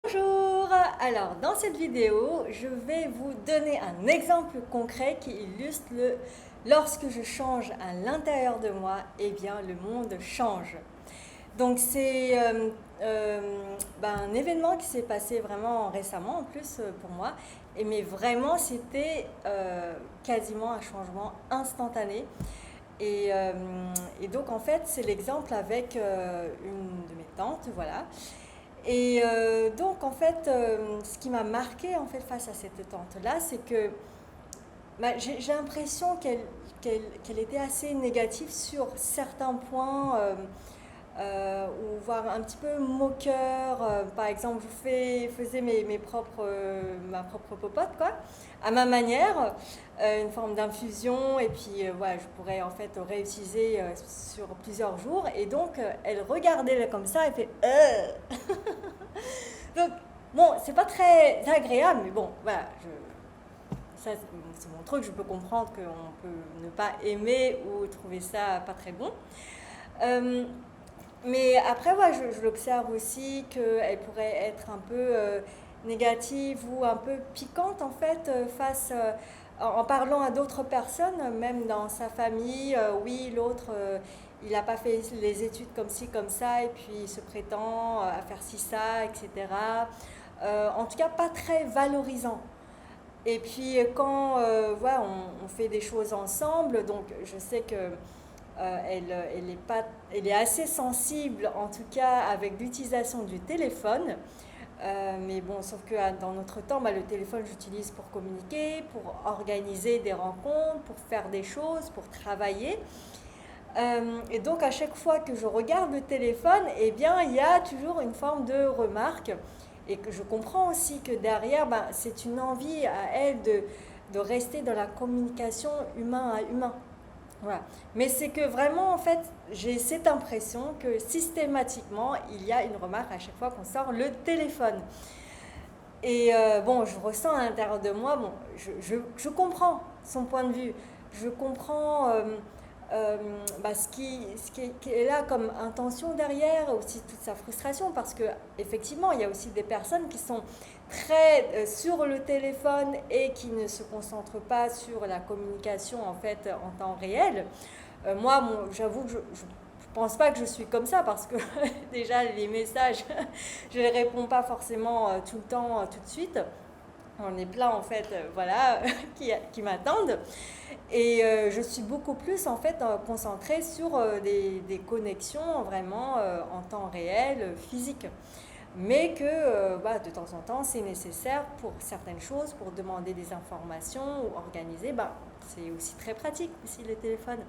Bonjour! Alors, dans cette vidéo, je vais vous donner un exemple concret qui illustre lorsque je change à l'intérieur de moi, eh bien, le monde change. Donc, c'est un événement qui s'est passé vraiment récemment, en plus, pour moi. Mais vraiment, c'était quasiment un changement instantané. Et, euh, et donc, en fait, c'est l'exemple avec une de mes tantes, voilà. Donc, en fait, ce qui m'a marqué en fait, face à cette tante-là, c'est que j'ai l'impression qu'elle était assez négative sur certains points, ou voire un petit peu moqueur. Par exemple, faisais ma propre popote, quoi, à ma manière, une forme d'infusion, et puis voilà, je pourrais en fait réutiliser sur plusieurs jours. Et donc, elle regardait comme ça, et fait Donc, bon, c'est pas très agréable, mais bon, voilà, ça c'est mon truc, je peux comprendre qu'on peut ne pas aimer ou trouver ça pas très bon. Euh, mais après, ouais, je l'observe aussi qu'elle pourrait être un peu négative ou un peu piquante en fait, en parlant à d'autres personnes, même dans sa famille. Oui, l'autre, il n'a pas fait les études comme ci, comme ça, et puis il se prétend à faire ci, ça, etc. En tout cas, pas très valorisant. Et puis quand voilà, on fait des choses ensemble, donc je sais que elle est assez sensible, en tout cas avec l'utilisation du téléphone. Mais bon, sauf que dans notre temps, le téléphone, j'utilise pour communiquer, pour organiser des rencontres, pour faire des choses, pour travailler. Et donc, à chaque fois que je regarde le téléphone, eh bien, il y a toujours une forme de remarque. Et que je comprends aussi que derrière, c'est une envie à elle de rester dans la communication humain à humain. Voilà. Mais c'est que vraiment, en fait, j'ai cette impression que systématiquement, il y a une remarque à chaque fois qu'on sort le téléphone. Et bon, je ressens à l'intérieur de moi, bon, je comprends son point de vue. Je comprends qui est là comme intention derrière, aussi toute sa frustration, parce que effectivement, il y a aussi des personnes qui sont très sur le téléphone et qui ne se concentrent pas sur la communication en fait en temps réel. Moi, j'avoue que je pense pas que je suis comme ça parce que déjà les messages, je les réponds pas forcément tout le temps, tout de suite. On est plein en fait, voilà, qui m'attendent. Et je suis beaucoup plus en fait concentrée sur des connexions vraiment en temps réel, physique. Mais que de temps en temps, c'est nécessaire pour certaines choses, pour demander des informations ou organiser. C'est aussi très pratique aussi le téléphone.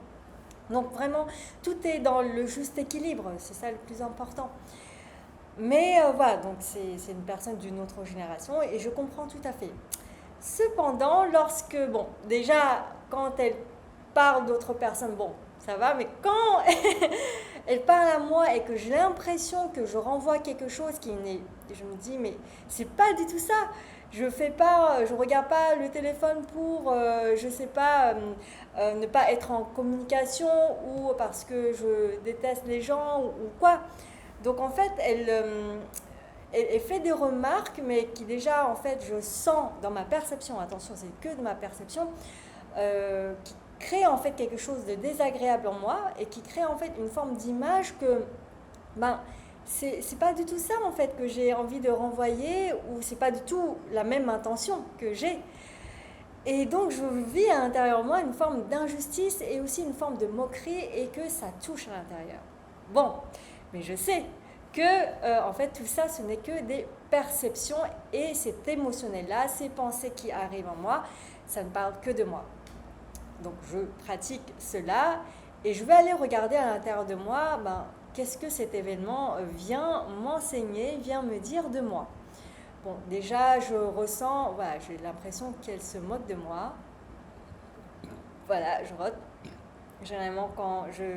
Donc vraiment, tout est dans le juste équilibre, c'est ça le plus important. Mais voilà, donc c'est une personne d'une autre génération et je comprends tout à fait. Cependant, bon, déjà, quand elle parle d'autres personnes, bon, ça va, mais quand elle parle à moi et que j'ai l'impression que je renvoie quelque chose qui n'est, je me dis, mais c'est pas du tout ça. Je regarde pas le téléphone pour, je sais pas, ne pas être en communication ou parce que je déteste les gens ou quoi. Donc en fait, elle fait des remarques, mais qui déjà, en fait, je sens dans ma perception, attention, c'est que de ma perception, qui crée en fait quelque chose de désagréable en moi et qui crée en fait une forme d'image que, ben, c'est pas du tout ça en fait que j'ai envie de renvoyer ou c'est pas du tout la même intention que j'ai. Et donc je vis à l'intérieur de moi une forme d'injustice et aussi une forme de moquerie et que ça touche à l'intérieur. Bon, mais je sais que en fait tout ça ce n'est que des perceptions et cet émotionnel là, ces pensées qui arrivent en moi, ça ne parle que de moi. Donc je pratique cela et je vais aller regarder à l'intérieur de moi, qu'est-ce que cet événement vient m'enseigner, vient me dire de moi. Bon, déjà, je ressens, voilà, j'ai l'impression qu'elle se moque de moi. Voilà, je rote. Généralement, quand je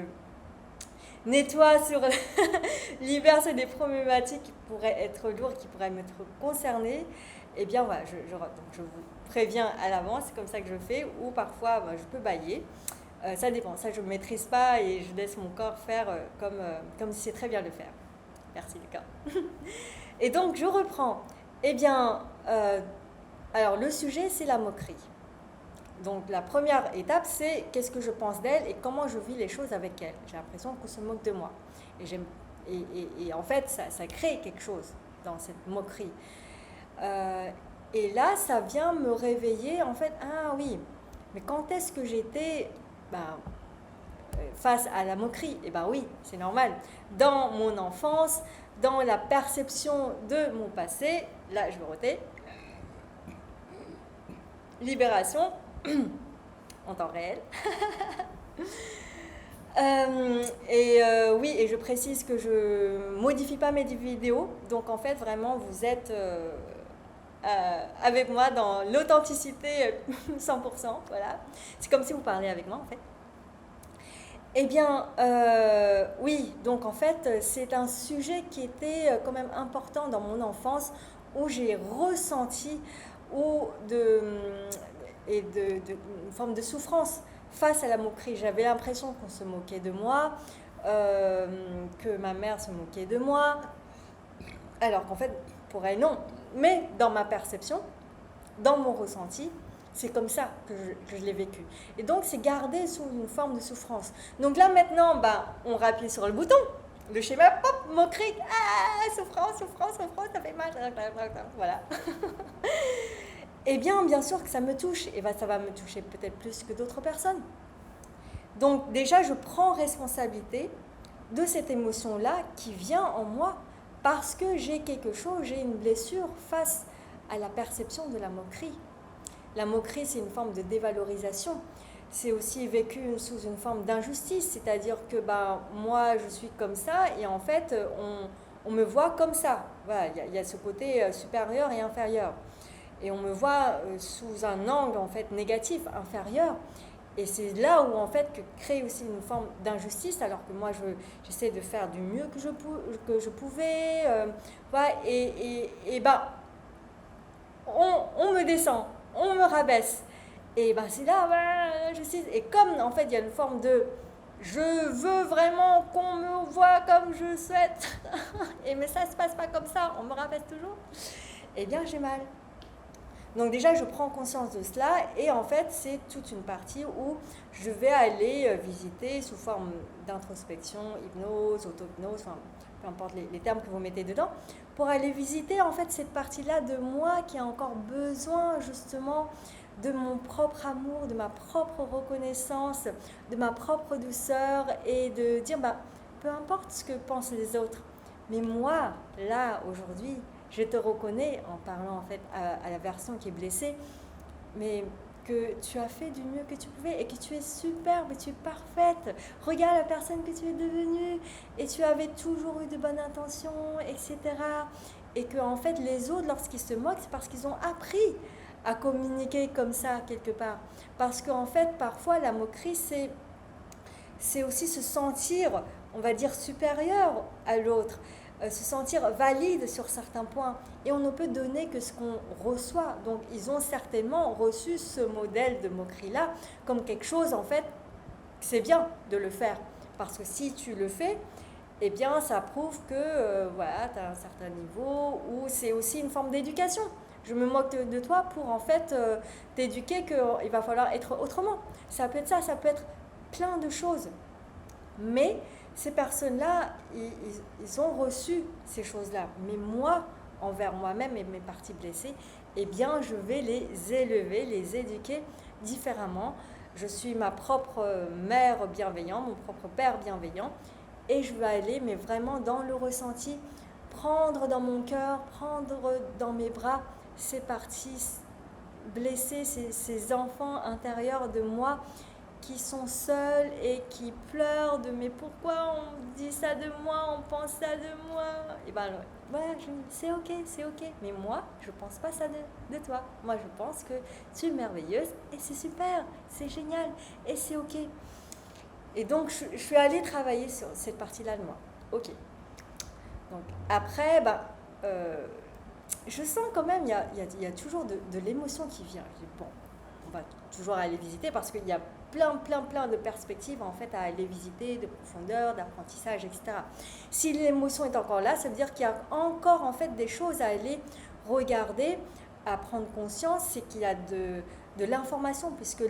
nettoie sur libère des problématiques qui pourraient être lourdes, qui pourraient m'être concernées, eh bien, voilà, je rote. Donc, je vous préviens à l'avance, c'est comme ça que je fais, ou parfois, je peux bâiller. Ça dépend, ça je ne maîtrise pas et je laisse mon corps faire comme il sait très bien le faire. Merci Lucas. Et donc je reprends. Eh bien, alors le sujet c'est la moquerie. Donc la première étape c'est qu'est-ce que je pense d'elle et comment je vis les choses avec elle. J'ai l'impression qu'on se moque de moi. Et en fait ça crée quelque chose dans cette moquerie. Et là ça vient me réveiller en fait, ah oui, mais quand est-ce que j'étais face à la moquerie? Eh bien oui, c'est normal. Dans mon enfance, dans la perception de mon passé, là je vais roter, libération en temps réel. Oui, et je précise que je modifie pas mes vidéos, donc en fait vraiment vous êtes avec moi dans l'authenticité 100%, voilà. C'est comme si vous parliez avec moi en fait. Eh bien, oui, donc en fait, c'est un sujet qui était quand même important dans mon enfance, où j'ai ressenti une forme de souffrance face à la moquerie. J'avais l'impression qu'on se moquait de moi, que ma mère se moquait de moi, alors qu'en fait, pour elle, non. Mais dans ma perception, dans mon ressenti, c'est comme ça que je l'ai vécu. Et donc, c'est gardé sous une forme de souffrance. Donc là, maintenant, on rappuie sur le bouton. Le schéma, pop, moquerie, souffrance, souffrance, souffrance, ça fait mal. Voilà. Eh bien sûr que ça me touche. Et ça va me toucher peut-être plus que d'autres personnes. Donc, déjà, je prends responsabilité de cette émotion-là qui vient en moi parce que j'ai quelque chose, j'ai une blessure face à la perception de la moquerie. La moquerie, c'est une forme de dévalorisation. C'est aussi vécu sous une forme d'injustice, c'est-à-dire que moi, je suis comme ça et en fait, on me voit comme ça. Voilà, il y a ce côté supérieur et inférieur. Et on me voit sous un angle en fait négatif, inférieur. Et c'est là où en fait que crée aussi une forme d'injustice, alors que moi j'essaie de faire du mieux que je pouvais. Voilà, on me descend, on me rabaisse. Et c'est là, l'injustice. Et comme en fait il y a une forme de je veux vraiment qu'on me voit comme je souhaite, mais ça ne se passe pas comme ça, on me rabaisse toujours, eh bien j'ai mal. Donc déjà, je prends conscience de cela et en fait, c'est toute une partie où je vais aller visiter sous forme d'introspection, hypnose, auto-hypnose, enfin, peu importe les termes que vous mettez dedans, pour aller visiter en fait cette partie-là de moi qui a encore besoin justement de mon propre amour, de ma propre reconnaissance, de ma propre douceur et de dire, peu importe ce que pensent les autres, mais moi, là, aujourd'hui, je te reconnais en parlant en fait à la version qui est blessée, mais que tu as fait du mieux que tu pouvais et que tu es superbe et tu es parfaite. Regarde la personne que tu es devenue et tu avais toujours eu de bonnes intentions, etc. Et que en fait les autres, lorsqu'ils se moquent, c'est parce qu'ils ont appris à communiquer comme ça quelque part. Parce qu'en fait, parfois la moquerie, c'est aussi se sentir, on va dire, supérieur à l'autre. Se sentir valide sur certains points. Et on ne peut donner que ce qu'on reçoit. Donc, ils ont certainement reçu ce modèle de moquerie-là comme quelque chose, en fait, c'est bien de le faire. Parce que si tu le fais, eh bien, ça prouve que tu as un certain niveau, ou c'est aussi une forme d'éducation. Je me moque de toi pour, en fait, t'éduquer qu'il va falloir être autrement. Ça peut être ça, ça peut être plein de choses. Mais ces personnes-là, ils ont reçu ces choses-là. Mais moi, envers moi-même et mes parties blessées, eh bien, je vais les élever, les éduquer différemment. Je suis ma propre mère bienveillante, mon propre père bienveillant. Et je vais aller, mais vraiment dans le ressenti, prendre dans mon cœur, prendre dans mes bras ces parties blessées, ces enfants intérieurs de moi qui sont seuls et qui pleurent de mais pourquoi on dit ça de moi, on pense ça de moi. Et c'est ok, mais moi je pense pas ça de toi. Moi je pense que tu es merveilleuse et c'est super, c'est génial et c'est ok. Et donc je suis allée travailler sur cette partie-là de moi. Ok. Donc après, je sens quand même, il y a toujours de l'émotion qui vient. Je dis, bon, on va toujours aller visiter parce qu'il y a plein de perspectives en fait à aller visiter, de profondeur, d'apprentissage, etc. Si l'émotion est encore là, ça veut dire qu'il y a encore en fait des choses à aller regarder, à prendre conscience, c'est qu'il y a de l'information, puisque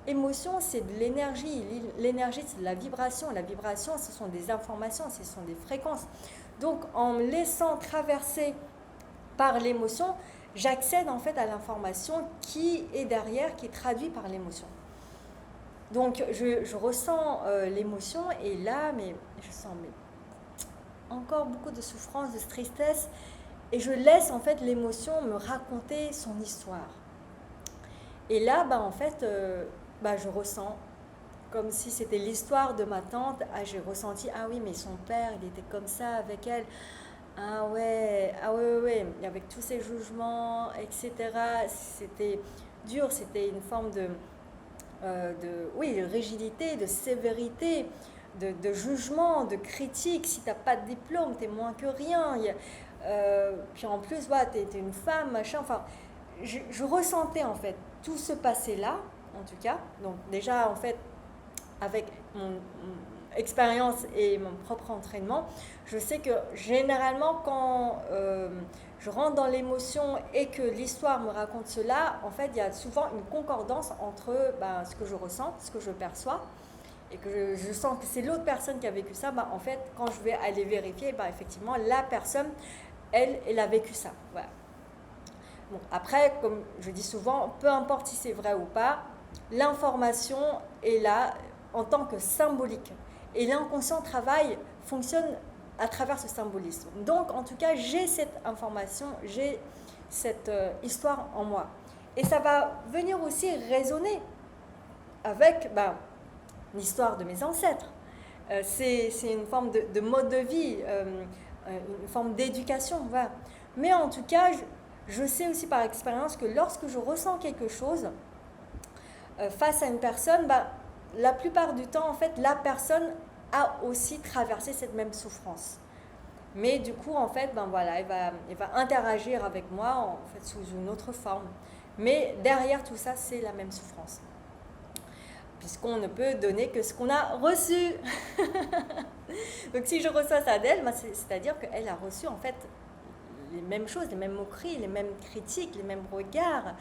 l'émotion c'est de l'énergie, l'énergie c'est de la vibration ce sont des informations, ce sont des fréquences. Donc en me laissant traverser par l'émotion, j'accède en fait à l'information qui est derrière, qui est traduite par l'émotion. Donc je ressens l'émotion et là, mais je sens encore beaucoup de souffrance, de tristesse, et je laisse en fait l'émotion me raconter son histoire. Et là, en fait, je ressens comme si c'était l'histoire de ma tante. Ah, j'ai ressenti, ah oui, mais son père, il était comme ça avec elle. Ah ouais, avec tous ces jugements, etc. C'était dur, c'était une forme de rigidité, de sévérité, de jugement, de critique. Si tu n'as pas de diplôme, tu es moins que rien. Puis en plus, tu es une femme, machin. Enfin, je ressentais en fait tout ce passé-là, en tout cas. Donc déjà, en fait, avec mon expérience et mon propre entraînement, je sais que généralement quand je rentre dans l'émotion et que l'histoire me raconte cela, en fait il y a souvent une concordance entre ce que je ressens, ce que je perçois, et que je sens que c'est l'autre personne qui a vécu ça. En fait quand je vais aller vérifier, effectivement la personne elle a vécu ça. Voilà. Bon, après, comme je dis souvent, peu importe si c'est vrai ou pas, l'information est là en tant que symbolique. Et l'inconscient fonctionne à travers ce symbolisme. Donc, en tout cas, j'ai cette information, j'ai cette histoire en moi. Et ça va venir aussi résonner avec l'histoire de mes ancêtres. C'est une forme de mode de vie, une forme d'éducation. Voilà. Mais en tout cas, je sais aussi par expérience que lorsque je ressens quelque chose face à une personne, la plupart du temps, en fait, la personne a aussi traversé cette même souffrance. Mais du coup, en fait, elle va interagir avec moi en fait, sous une autre forme. Mais derrière tout ça, c'est la même souffrance. Puisqu'on ne peut donner que ce qu'on a reçu. Donc si je reçois ça d'elle, c'est-à-dire qu'elle a reçu en fait les mêmes choses, les mêmes moqueries, les mêmes critiques, les mêmes regards,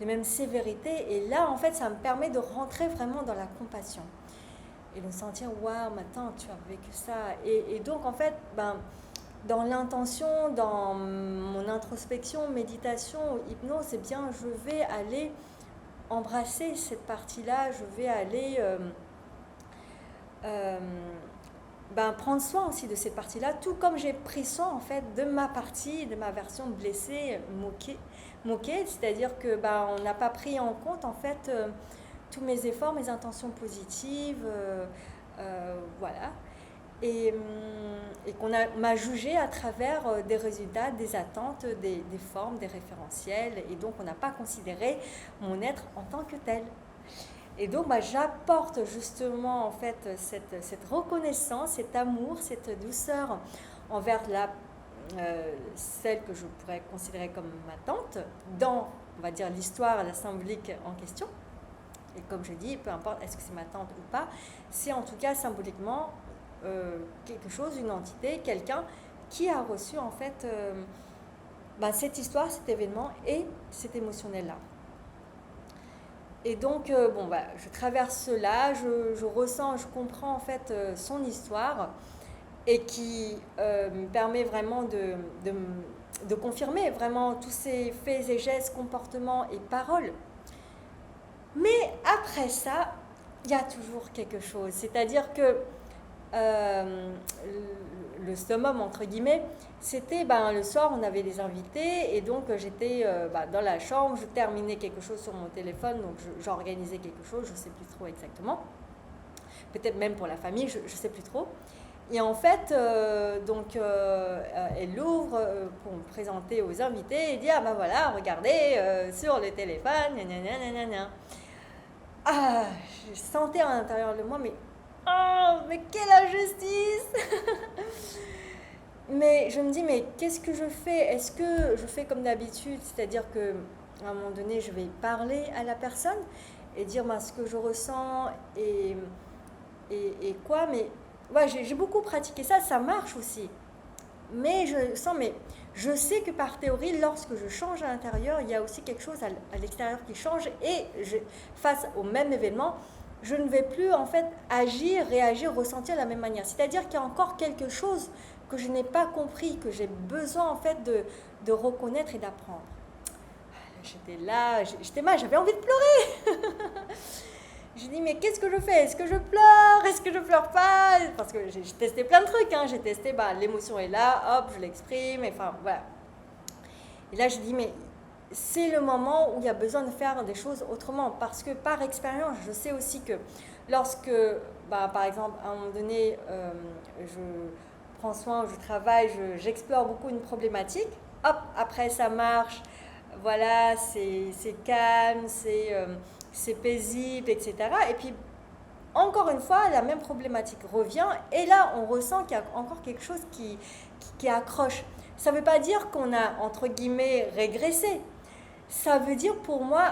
les mêmes sévérités. Et là, en fait, ça me permet de rentrer vraiment dans la compassion. Et de me sentir, waouh, maintenant tu as vécu ça. Et donc, en fait, dans l'intention, dans mon introspection, méditation, hypnose, c'est bien, je vais aller embrasser cette partie-là, je vais aller prendre soin aussi de cette partie-là, tout comme j'ai pris soin en fait de ma partie, de ma version blessée, moquée, c'est-à-dire que on n'a pas pris en compte en fait tous mes efforts, mes intentions positives, voilà, et qu'on m'a jugé à travers des résultats, des attentes, des formes, des référentiels, et donc on n'a pas considéré mon être en tant que tel. Et donc j'apporte justement en fait cette reconnaissance, cet amour, cette douceur envers celle que je pourrais considérer comme ma tante dans, on va dire, l'histoire, la symbolique en question. Et comme je dis, peu importe est-ce que c'est ma tante ou pas, c'est en tout cas symboliquement quelque chose, une entité, quelqu'un qui a reçu en fait cette histoire, cet événement et cet émotionnel-là. Et donc, je traverse cela, je ressens, je comprends en fait son histoire et qui me permet vraiment de confirmer vraiment tous ces faits et gestes, comportements et paroles. Mais après ça, il y a toujours quelque chose. C'est-à-dire que le summum, entre guillemets, c'était le soir, on avait des invités et donc j'étais dans la chambre, je terminais quelque chose sur mon téléphone, donc j'organisais quelque chose, je ne sais plus trop exactement. Peut-être même pour la famille, je ne sais plus trop. Et en fait, elle l'ouvre pour me présenter aux invités et dit « Ah voilà, regardez, sur le téléphone, gna. Ah, je sentais à l'intérieur de moi, mais quelle injustice. Mais je me dis, mais qu'est-ce que je fais? Est-ce que je fais comme d'habitude, c'est-à-dire que à un moment donné, je vais parler à la personne? et dire ben, ce que je ressens et quoi. Mais ouais, j'ai beaucoup pratiqué ça, ça marche aussi. Mais je sais que par théorie, lorsque je change à l'intérieur, il y a aussi quelque chose à l'extérieur qui change et face au même événement, je ne vais plus en fait agir, réagir, ressentir de la même manière. C'est-à-dire qu'il y a encore quelque chose que je n'ai pas compris, que j'ai besoin en fait de reconnaître et d'apprendre. J'étais mal, j'avais envie de pleurer. J'ai dit, mais qu'est-ce que je fais? Est-ce que je pleure? Est-ce que je pleure pas? Parce que j'ai testé plein de trucs, hein. J'ai testé, l'émotion est là, hop, je l'exprime, enfin voilà. Et là, je dis, mais c'est le moment où il y a besoin de faire des choses autrement. Parce que par expérience, je sais aussi que lorsque, par exemple, à un moment donné, je prends soin, je travaille, j'explore beaucoup une problématique, hop, après ça marche, voilà, c'est calme, c'est paisible, etc. Et puis, encore une fois, la même problématique revient, et là, on ressent qu'il y a encore quelque chose qui accroche. Ça ne veut pas dire qu'on a, entre guillemets, régressé. Ça veut dire pour moi,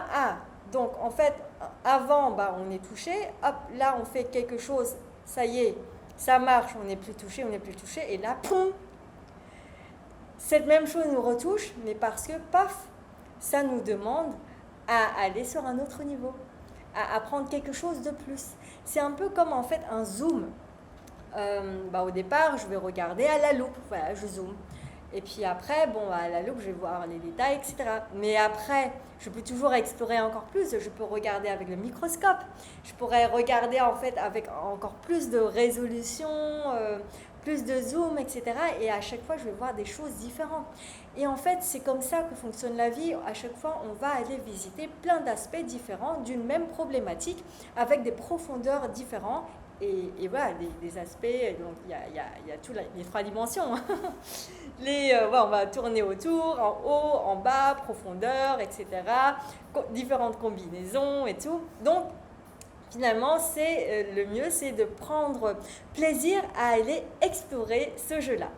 donc en fait, avant, on est touché, hop, là, on fait quelque chose, ça y est, ça marche, on n'est plus touché, et là, poum, cette même chose nous retouche, mais parce que, paf, ça nous demande à aller sur un autre niveau, à apprendre quelque chose de plus. C'est un peu comme en fait un zoom. Au départ, je vais regarder à la loupe, voilà, je zoome. Et puis après, à la loupe, je vais voir les détails, etc. Mais après, je peux toujours explorer encore plus. Je peux regarder avec le microscope. Je pourrais regarder en fait avec encore plus de résolution, plus de zoom, etc. Et à chaque fois, je vais voir des choses différentes. Et en fait, c'est comme ça que fonctionne la vie. À chaque fois, on va aller visiter plein d'aspects différents d'une même problématique avec des profondeurs différentes. Et voilà, des aspects, donc il y a toutes les trois dimensions. On va tourner autour, en haut, en bas, profondeur, etc. Différentes combinaisons et tout. Donc, finalement, le mieux, c'est de prendre plaisir à aller explorer ce jeu-là.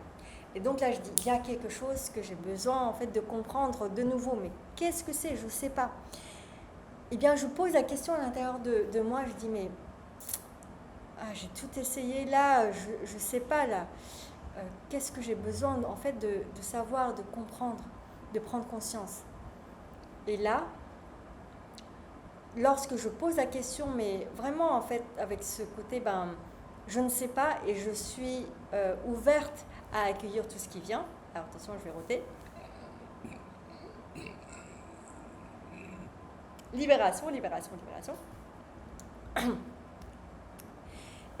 Et donc là, je dis, il y a quelque chose que j'ai besoin en fait de comprendre de nouveau. Mais qu'est-ce que c'est? Je ne sais pas. Eh bien, je pose la question à l'intérieur de moi. Je dis, mais j'ai tout essayé là, je ne sais pas là. Qu'est-ce que j'ai besoin en fait de savoir, de comprendre, de prendre conscience? Et là, lorsque je pose la question, mais vraiment en fait avec ce côté, je ne sais pas et je suis ouverte à accueillir tout ce qui vient. Alors attention, je vais roter. Libération.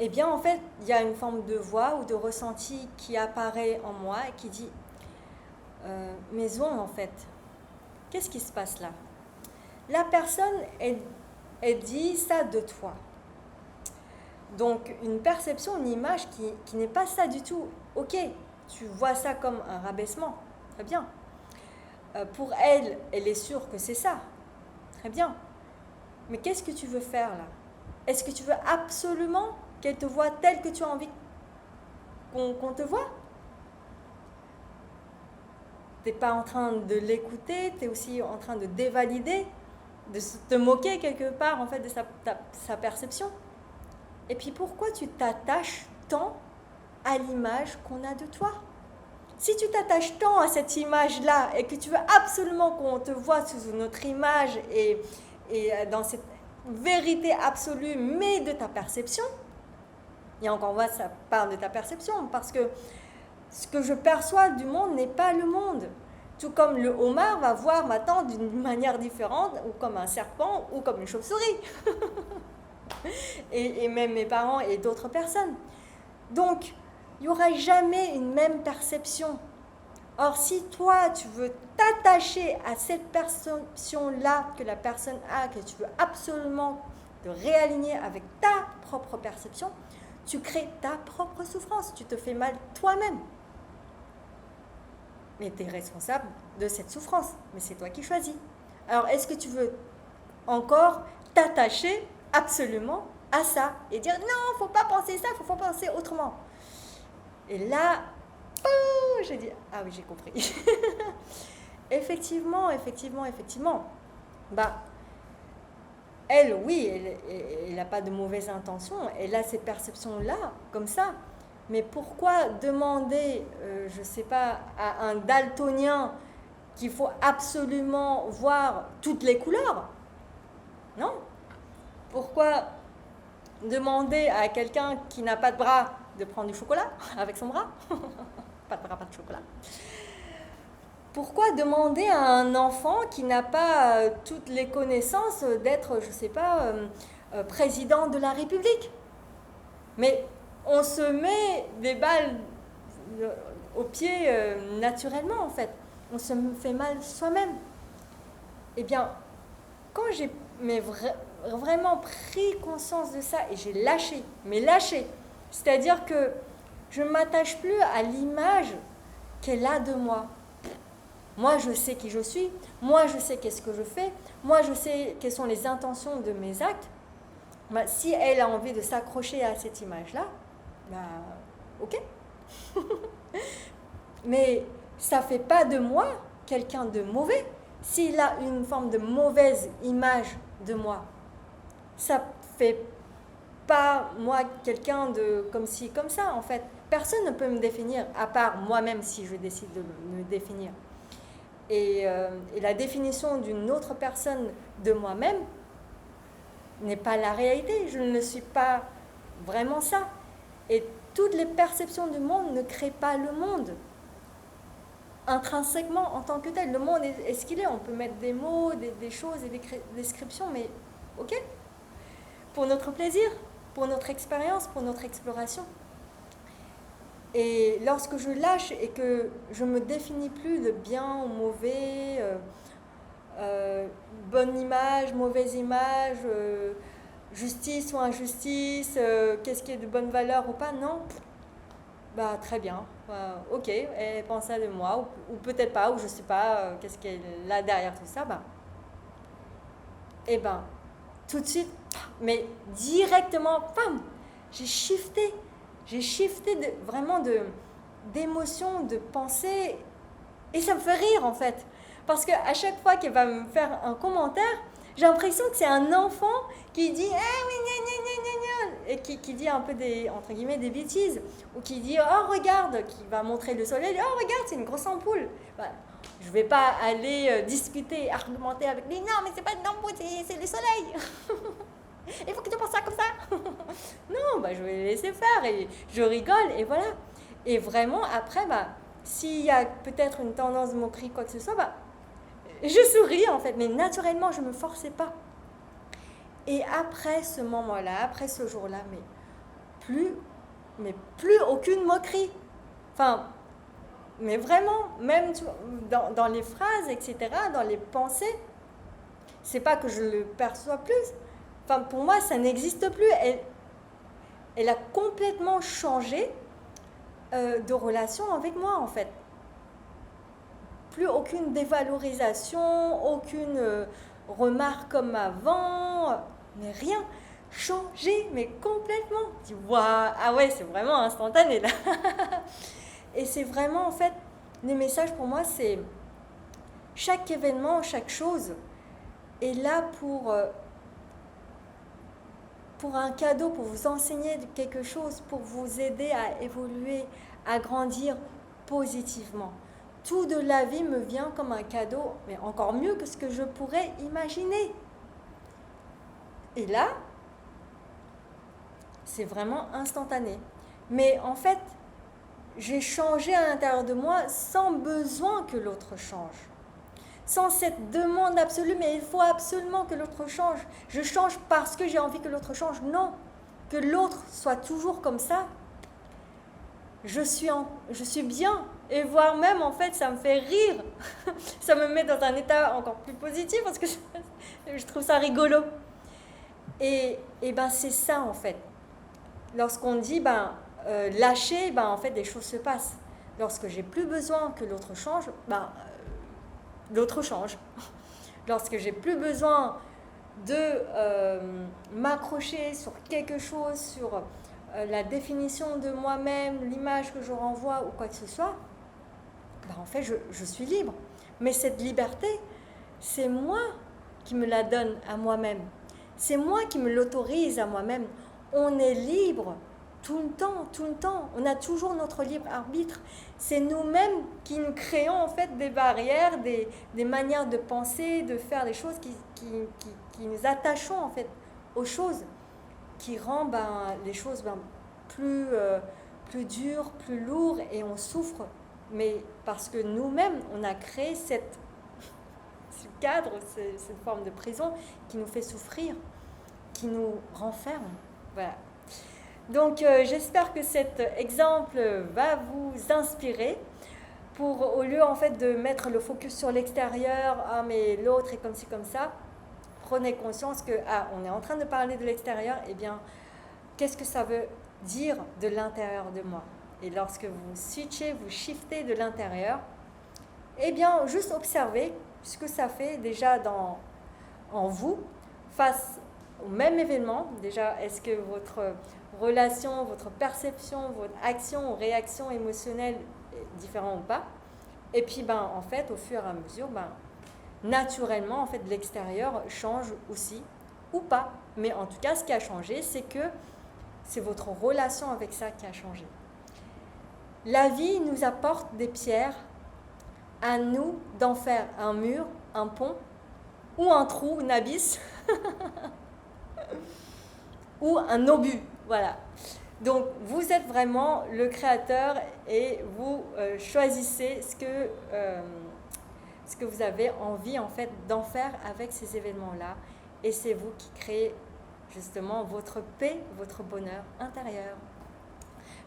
Eh bien, en fait, il y a une forme de voix ou de ressenti qui apparaît en moi et qui dit mais Zouan, en fait, qu'est-ce qui se passe là? La personne, elle dit ça de toi. Donc, une perception, une image qui n'est pas ça du tout. Ok, tu vois ça comme un rabaissement. Très bien. Pour elle, elle est sûre que c'est ça. Très bien. Mais qu'est-ce que tu veux faire là? Est-ce que tu veux absolument qu'elle te voie telle que tu as envie qu'on te voie? Tu n'es pas en train de l'écouter, tu es aussi en train de dévalider, de te moquer quelque part en fait de sa perception. Et puis pourquoi tu t'attaches tant à l'image qu'on a de toi? Si tu t'attaches tant à cette image-là et que tu veux absolument qu'on te voie sous notre image et dans cette vérité absolue, mais de ta perception, et encore moi, ça parle de ta perception, parce que ce que je perçois du monde n'est pas le monde. Tout comme le homard va voir ma tante d'une manière différente, ou comme un serpent, ou comme une chauve-souris. et même mes parents et d'autres personnes. Donc, il n'y aura jamais une même perception. Or, si toi, tu veux t'attacher à cette perception-là que la personne a, que tu veux absolument te réaligner avec ta propre perception, tu crées ta propre souffrance, tu te fais mal toi-même. Mais tu es responsable de cette souffrance, mais c'est toi qui choisis. Alors, est-ce que tu veux encore t'attacher absolument à ça et dire non, il ne faut pas penser ça, il faut penser autrement? Et là, j'ai dit, ah oui, j'ai compris. effectivement. elle, oui, elle n'a pas de mauvaises intentions, elle a ces perceptions-là, comme ça. Mais pourquoi demander, je ne sais pas, à un daltonien qu'il faut absolument voir toutes les couleurs? Non. Pourquoi demander à quelqu'un qui n'a pas de bras de prendre du chocolat avec son bras? Pas de bras, pas de chocolat. Pourquoi demander à un enfant qui n'a pas toutes les connaissances d'être, je ne sais pas, président de la République? Mais on se met des balles aux pieds naturellement, en fait. On se fait mal soi-même. Eh bien, quand j'ai vraiment pris conscience de ça et j'ai lâché, c'est-à-dire que je ne m'attache plus à l'image qu'elle a de moi. Moi, je sais qui je suis, moi, je sais qu'est-ce que je fais, moi, je sais quelles sont les intentions de mes actes. Bah, si elle a envie de s'accrocher à cette image-là, bah, ok. Mais ça ne fait pas de moi quelqu'un de mauvais. S'il a une forme de mauvaise image de moi, ça ne fait pas moi quelqu'un de comme ci, comme ça, en fait. Personne ne peut me définir, à part moi-même si je décide de me définir. Et la définition d'une autre personne de moi-même n'est pas la réalité. Je ne suis pas vraiment ça. Et toutes les perceptions du monde ne créent pas le monde. Intrinsèquement, en tant que tel, le monde est ce qu'il est. On peut mettre des mots, des choses et des descriptions, mais ok. Pour notre plaisir, pour notre expérience, pour notre exploration. Et lorsque je lâche et que je ne me définis plus de bien ou mauvais, bonne image, mauvaise image, justice ou injustice, qu'est-ce qui est de bonne valeur ou pas, non, bah très bien, ok, elle pense ça de moi, ou peut-être pas, ou je sais pas, qu'est-ce qu'elle a derrière tout ça, bah, et ben, tout de suite, mais directement, pam, j'ai shifté vraiment d'émotions, de pensées, et ça me fait rire en fait. Parce qu'à chaque fois qu'elle va me faire un commentaire, j'ai l'impression que c'est un enfant qui dit oui, gna, gna, gna, et qui dit un peu entre guillemets des bêtises, ou qui dit oh regarde, qui va montrer le soleil, oh regarde, c'est une grosse ampoule. Bah, je ne vais pas aller discuter, argumenter avec lui, non mais c'est pas une ampoule, c'est le soleil. Il faut que tu penses ça comme ça. Non, bah, je vais les laisser faire et je rigole et voilà. Et vraiment, après, bah, s'il y a peut-être une tendance de moquerie, quoi que ce soit, bah, je souris en fait, mais naturellement, je ne me forçais pas. Et après ce moment-là, après ce jour-là, mais plus aucune moquerie. Enfin, mais vraiment, même dans les phrases, etc., dans les pensées, c'est pas que je le perçois plus. Enfin, pour moi, ça n'existe plus. Elle a complètement changé de relation avec moi, en fait. Plus aucune dévalorisation, aucune remarque comme avant, mais rien. Changé, mais complètement. Tu vois, ah ouais, c'est vraiment instantané, là. Et c'est vraiment, en fait, les messages pour moi, c'est chaque événement, chaque chose est là pour un cadeau, pour vous enseigner quelque chose, pour vous aider à évoluer, à grandir positivement. Tout de la vie me vient comme un cadeau, mais encore mieux que ce que je pourrais imaginer. Et là, c'est vraiment instantané. Mais en fait, j'ai changé à l'intérieur de moi sans besoin que l'autre change. Sans cette demande absolue, mais il faut absolument que l'autre change. Je change parce que j'ai envie que l'autre change. Non, que l'autre soit toujours comme ça. Je suis bien. Et voire même, en fait, ça me fait rire. Ça me met dans un état encore plus positif parce que je trouve ça rigolo. Et ben, c'est ça, en fait. Lorsqu'on dit, lâcher, en fait, des choses se passent. Lorsque j'ai plus besoin que l'autre change, l'autre change. Lorsque j'ai plus besoin de m'accrocher sur quelque chose, sur la définition de moi-même, l'image que je renvoie ou quoi que ce soit, en fait, je suis libre. Mais cette liberté, c'est moi qui me la donne à moi-même. C'est moi qui me l'autorise à moi-même. On est libre tout le temps, tout le temps. On a toujours notre libre arbitre. C'est nous-mêmes qui nous créons en fait des barrières, des manières de penser, de faire les choses qui nous attachons en fait aux choses, qui rend les choses plus dures, plus lourdes et on souffre. Mais parce que nous-mêmes, on a créé ce cadre, cette forme de prison qui nous fait souffrir, qui nous renferme. Voilà. Donc j'espère que cet exemple va vous inspirer pour, au lieu en fait de mettre le focus sur l'extérieur, ah mais l'autre est comme ci comme ça, prenez conscience que on est en train de parler de l'extérieur, et bien qu'est-ce que ça veut dire de l'intérieur de moi? Et lorsque vous switchez, vous shiftez de l'intérieur, eh bien juste observez ce que ça fait déjà en vous face au même événement. Déjà, est-ce que votre relation, votre perception, votre action ou réaction émotionnelle est différente ou pas? Et puis, en fait, au fur et à mesure, naturellement, en fait, l'extérieur change aussi ou pas. Mais en tout cas, ce qui a changé, c'est que c'est votre relation avec ça qui a changé. La vie nous apporte des pierres, à nous d'en faire un mur, un pont, ou un trou, une abysse, ou un obus. Voilà. Donc, vous êtes vraiment le créateur et vous choisissez ce que vous avez envie en fait d'en faire avec ces événements-là. Et c'est vous qui créez justement votre paix, votre bonheur intérieur.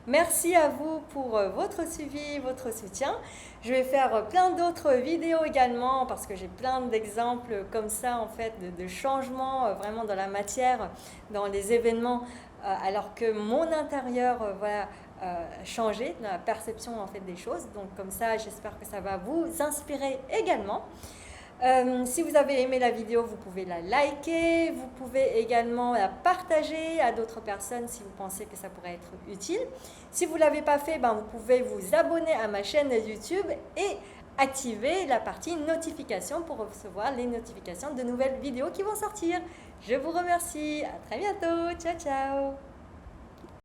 Merci à vous pour votre suivi, votre soutien. Je vais faire plein d'autres vidéos également parce que j'ai plein d'exemples comme ça en fait de changements vraiment dans la matière, dans les événements, alors que mon intérieur changé, dans la perception en fait des choses. Donc comme ça, j'espère que ça va vous inspirer également. Si vous avez aimé la vidéo, vous pouvez la liker, vous pouvez également la partager à d'autres personnes si vous pensez que ça pourrait être utile. Si vous ne l'avez pas fait, vous pouvez vous abonner à ma chaîne YouTube et activer la partie notification pour recevoir les notifications de nouvelles vidéos qui vont sortir. Je vous remercie, à très bientôt, ciao ciao.